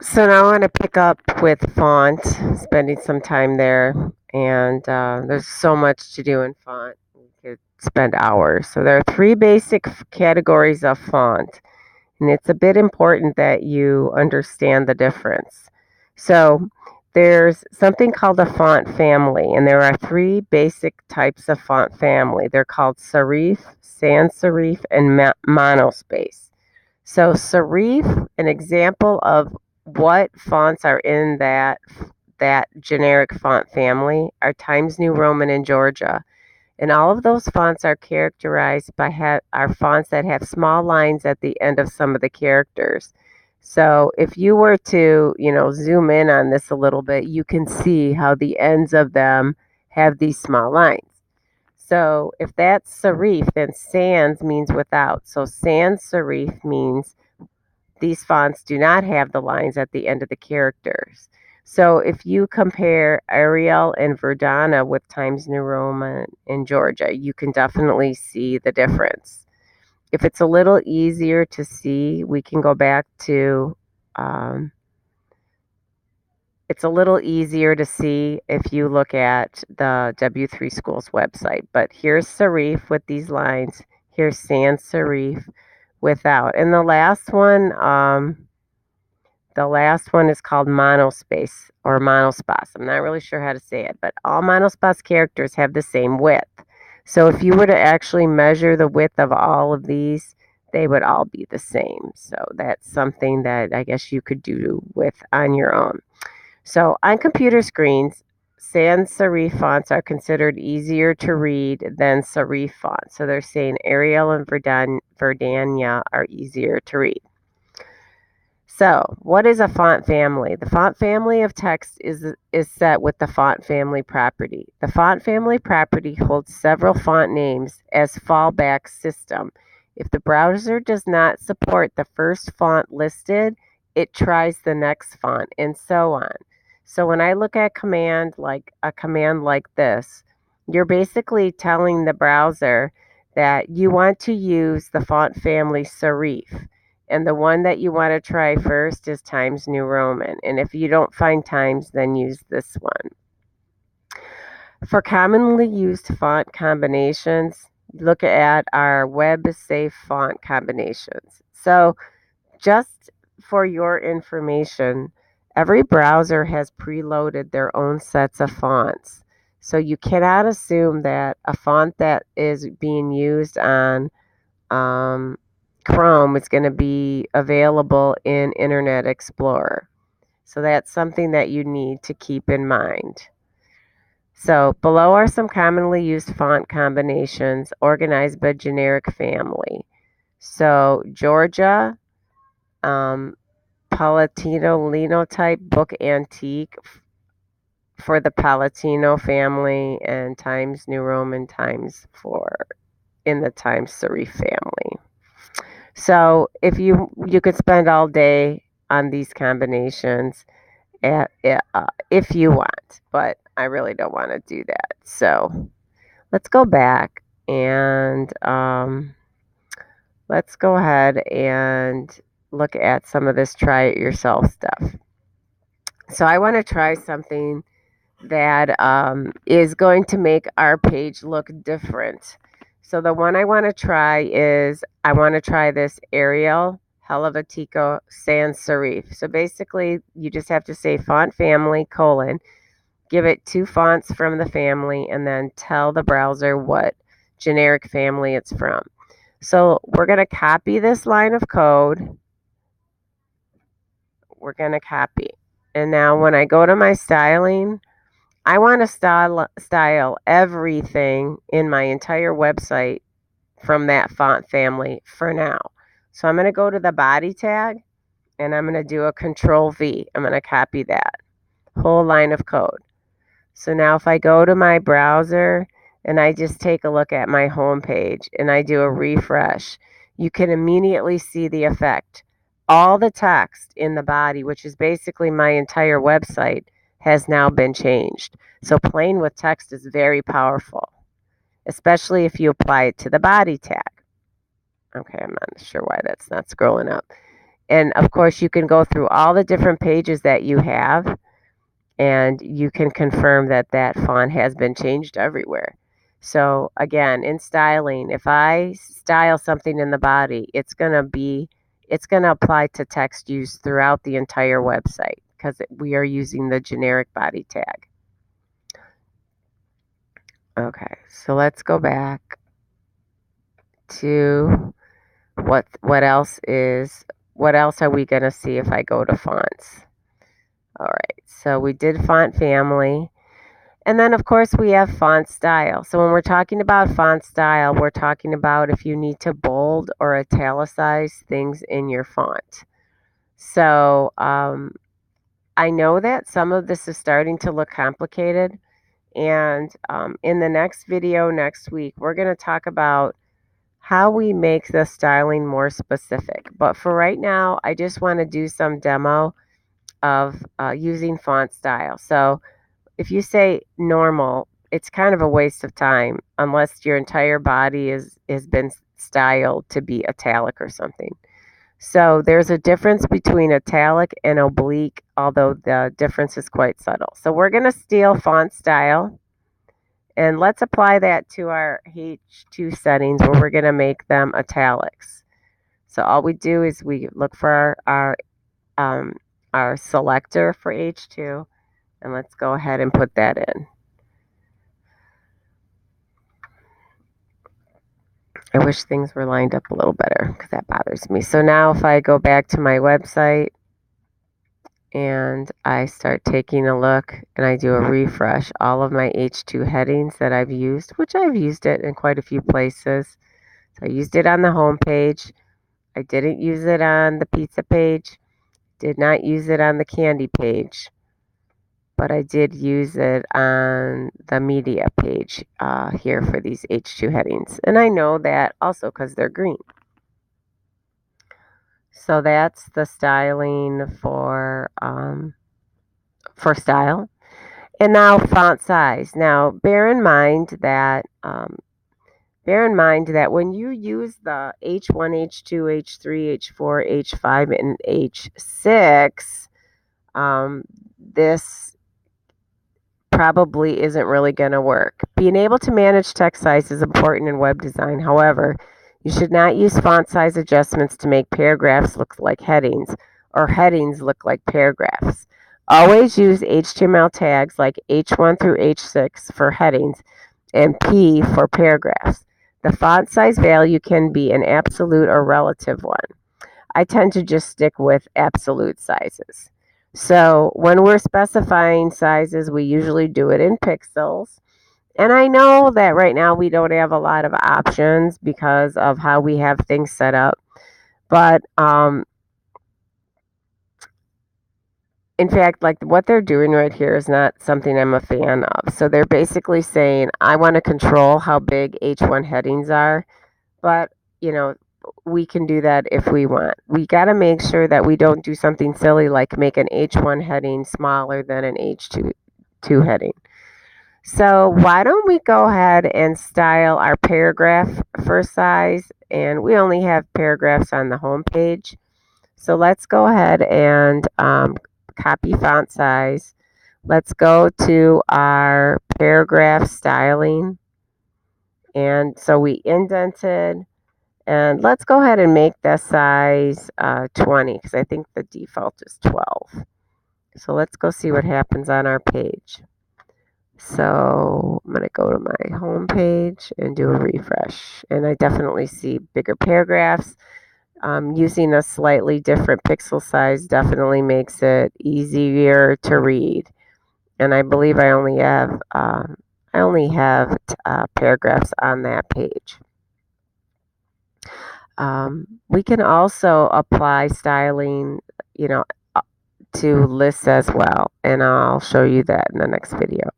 So now I want to pick up with font, spending some time there, and there's so much to do in font. We could spend hours. So there are three basic categories of font, and it's a bit important that you understand the difference. So there's something called a font family, and there are three basic types of font family. They're called serif, sans serif, and monospace. So serif, an example of what fonts are in that generic font family are Times New Roman and Georgia. And all of those fonts are characterized by are fonts that have small lines at the end of some of the characters. So if you were to, zoom in on this a little bit, you can see how the ends of them have these small lines. So if that's serif, then sans means without. So sans serif means these fonts do not have the lines at the end of the characters. So if you compare Arial and Verdana with Times New Roman in Georgia, you can definitely see the difference. If it's a little easier to see, we can go back to, it's a little easier to see if you look at the W3 Schools website. But here's serif with these lines. Here's sans serif without. And the last one is called monospace or monospace. I'm not really sure how to say it, but all monospace characters have the same width. So if you were to actually measure the width of all of these, they would all be the same. So that's something that I guess you could do with on your own. So on computer screens, sans serif fonts are considered easier to read than serif fonts. So they're saying Arial and Verdana are easier to read. So, what is a font family? The font family of text is set with the font family property. The font family property holds several font names as fallback system. If the browser does not support the first font listed, it tries the next font and so on. So when I look at a command like this, you're basically telling the browser that you want to use the font family serif, and the one that you want to try first is Times New Roman. And if you don't find Times, then use this one. For commonly used font combinations, look at our web safe font combinations. So, just for your information, every browser has preloaded their own sets of fonts. So, you cannot assume that a font that is being used on um, Chrome is going to be available in Internet Explorer. So that's something that you need to keep in mind. So below are some commonly used font combinations organized by generic family. So Georgia, um, Palatino Linotype Book Antique for the Palatino family, and Times New Roman Times for in the Times Serif family. So if you could spend all day on these combinations if you want, but I really don't want to do that. So let's go back and let's go ahead and look at some of this try it yourself stuff. So I want to try something that is going to make our page look different. So the one I want to try is I want to try this Arial Helvetica Sans Serif. So basically, you just have to say font family colon, give it two fonts from the family, and then tell the browser what generic family it's from. So we're going to copy this line of code. We're going to copy. And now when I go to my styling, I want to style everything in my entire website from that font family for now. So I'm going to go to the body tag and I'm going to do a control V. I'm going to copy that whole line of code. So now if I go to my browser and I just take a look at my home page and I do a refresh, you can immediately see the effect. All the text in the body, which is basically my entire website, has now been changed. So playing with text is very powerful, especially if you apply it to the body tag. Okay, I'm not sure why that's not scrolling up. And of course, you can go through all the different pages that you have, and you can confirm that that font has been changed everywhere. So again, in styling, if I style something in the body, it's going to apply to text used throughout the entire website because we are using the generic body tag. Okay, so let's go back to what else are we going to see if I go to fonts? All right, so we did font family. And then, of course, we have font style. So when we're talking about font style, we're talking about if you need to bold or italicize things in your font. So I know that some of this is starting to look complicated. And in the next video next week, we're going to talk about how we make the styling more specific. But for right now, I just want to do some demo of using font style. So if you say normal, it's kind of a waste of time unless your entire body has been styled to be italic or something. So there's a difference between italic and oblique, although the difference is quite subtle. So we're going to steal font style, and let's apply that to our H2 settings where we're going to make them italics. So all we do is we look for our selector for H2, and let's go ahead and put that in. I wish things were lined up a little better because that bothers me. So now if I go back to my website and I start taking a look and I do a refresh, all of my H2 headings that I've used, which I've used it in quite a few places. So I used it on the home page. I didn't use it on the pizza page. Did not use it on the candy page. But I did use it on the media page here for these H2 headings. And I know that also because they're green. So that's the styling for style. And now font size. Now bear in mind that when you use the H1, H2, H3, H4, H5, and H6, this probably isn't really going to work. Being able to manage text size is important in web design. However, you should not use font size adjustments to make paragraphs look like headings or headings look like paragraphs. Always use HTML tags like H1 through H6 for headings and P for paragraphs. The font size value can be an absolute or relative one. I tend to just stick with absolute sizes. So when we're specifying sizes, we usually do it in pixels. And I know that right now we don't have a lot of options because of how we have things set up. But in fact, like what they're doing right here is not something I'm a fan of. So they're basically saying, I want to control how big H1 headings are. But, we can do that if we want. We got to make sure that we don't do something silly like make an H1 heading smaller than an H2 heading. So why don't we go ahead and style our paragraph for size? And we only have paragraphs on the home page. So let's go ahead and copy font size. Let's go to our paragraph styling. And so we indented. And let's go ahead and make the size 20 because I think the default is 12. So let's go see what happens on our page. So I'm going to go to my home page and do a refresh. And I definitely see bigger paragraphs. Using a slightly different pixel size definitely makes it easier to read. And I believe I only have paragraphs on that page. We can also apply styling, to lists as well, and I'll show you that in the next video.